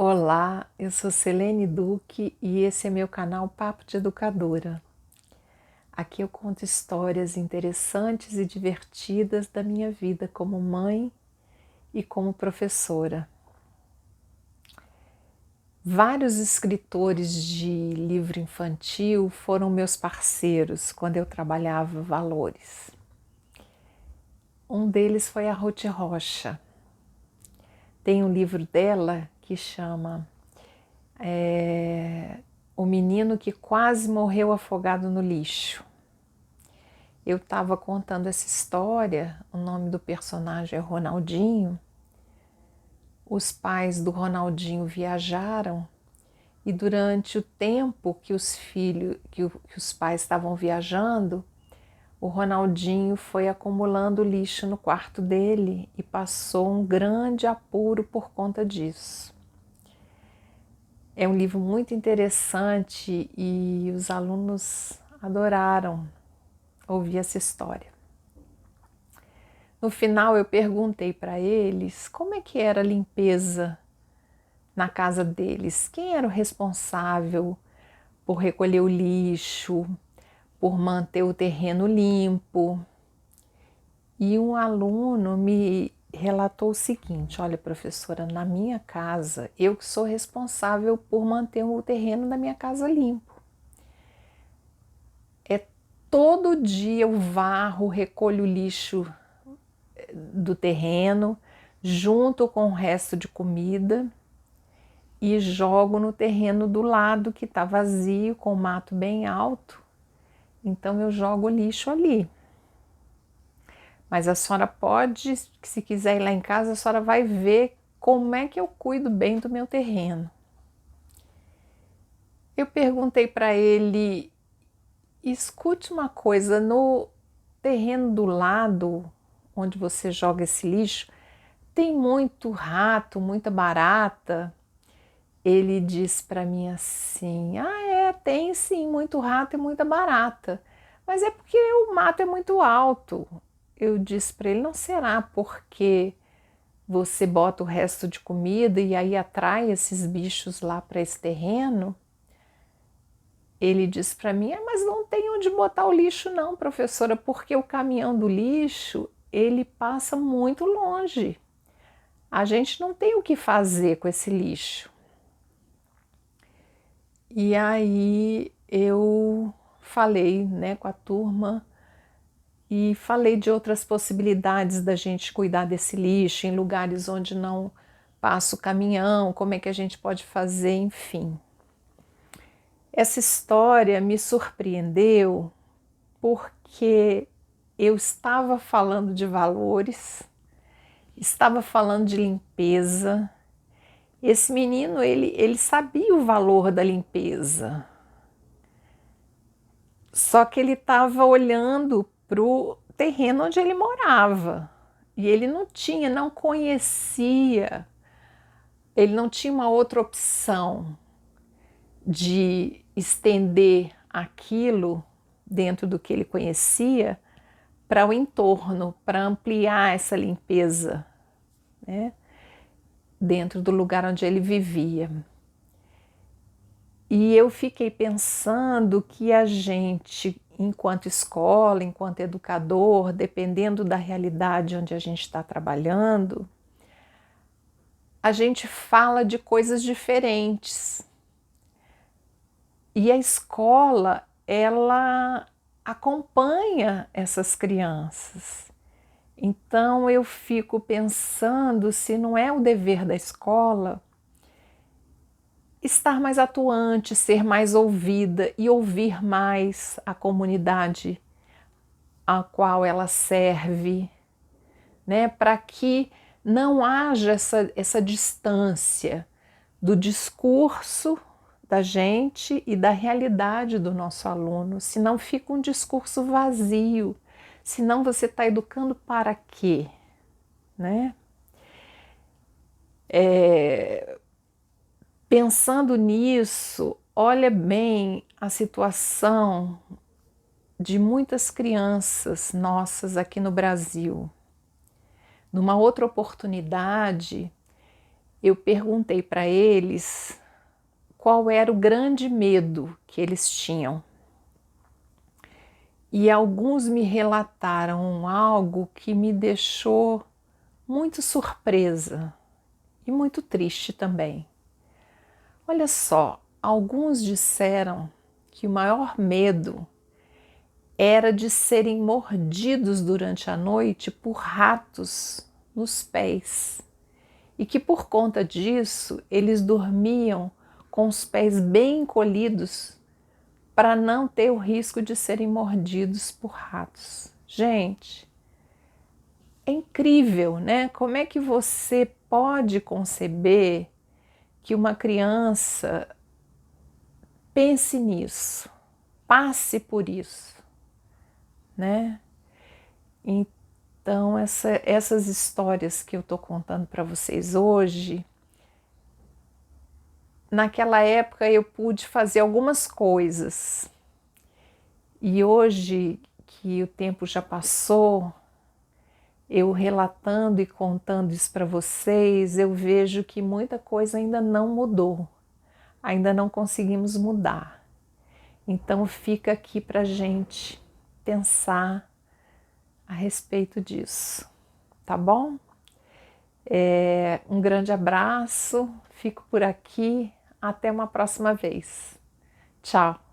Olá, eu sou Selene Duque e esse é meu canal Papo de Educadora. Aqui eu conto histórias interessantes e divertidas da minha vida como mãe e como professora. Vários escritores de livro infantil foram meus parceiros quando eu trabalhava valores. Um deles foi a Ruth Rocha. Tem um livro dela que chama O Menino que Quase Morreu Afogado no Lixo. Eu estava contando essa história, o nome do personagem é Ronaldinho. Os pais do Ronaldinho viajaram e durante o tempo que os pais estavam viajando, o Ronaldinho foi acumulando lixo no quarto dele e passou um grande apuro por conta disso. É um livro muito interessante e os alunos adoraram ouvir essa história. No final eu perguntei para eles como é que era a limpeza na casa deles, quem era o responsável por recolher o lixo, por manter o terreno limpo. E um aluno me relatou o seguinte: olha, professora, na minha casa eu que sou responsável por manter o terreno da minha casa limpo. Todo dia eu varro, recolho o lixo do terreno junto com o resto de comida e jogo no terreno do lado que está vazio, com o mato bem alto. Então eu jogo o lixo ali. Mas a senhora pode, se quiser ir lá em casa, a senhora vai ver como é que eu cuido bem do meu terreno. Eu perguntei para ele: escute uma coisa, no terreno do lado onde você joga esse lixo, tem muito rato, muita barata? Ele disse para mim assim: tem sim, muito rato e muita barata, mas é porque o mato é muito alto. Eu disse para ele: não será porque você bota o resto de comida e aí atrai esses bichos lá para esse terreno? Ele disse para mim: mas não tem onde botar o lixo não, professora, porque o caminhão do lixo, ele passa muito longe. A gente não tem o que fazer com esse lixo. E aí eu falei, com a turma e falei de outras possibilidades da gente cuidar desse lixo em lugares onde não passa o caminhão, como é que a gente pode fazer, enfim. Essa história me surpreendeu porque eu estava falando de valores, estava falando de limpeza. Esse menino, ele sabia o valor da limpeza, só que ele estava olhando para o terreno onde ele morava e ele não conhecia, ele não tinha uma outra opção de estender aquilo dentro do que ele conhecia para o entorno, para ampliar essa limpeza, dentro do lugar onde ele vivia. E eu fiquei pensando que a gente, enquanto escola, enquanto educador, dependendo da realidade onde a gente está trabalhando, a gente fala de coisas diferentes. E a escola, ela acompanha essas crianças. Então eu fico pensando se não é o dever da escola estar mais atuante, ser mais ouvida e ouvir mais a comunidade a qual ela serve, para que não haja essa distância do discurso da gente e da realidade do nosso aluno, senão fica um discurso vazio, senão você está educando para quê? Pensando nisso, olha bem a situação de muitas crianças nossas aqui no Brasil. Numa outra oportunidade, eu perguntei para eles qual era o grande medo que eles tinham. E alguns me relataram algo que me deixou muito surpresa e muito triste também. Olha só, alguns disseram que o maior medo era de serem mordidos durante a noite por ratos nos pés e que por conta disso eles dormiam com os pés bem encolhidos para não ter o risco de serem mordidos por ratos. Gente, é incrível, né? Como é que você pode conceber que uma criança pense nisso, passe por isso, né? Então, essas histórias que eu estou contando para vocês hoje, naquela época eu pude fazer algumas coisas. E hoje que o tempo já passou, eu relatando e contando isso para vocês, eu vejo que muita coisa ainda não mudou, ainda não conseguimos mudar. Então fica aqui para a gente pensar a respeito disso, tá bom? Um grande abraço, fico por aqui, até uma próxima vez. Tchau!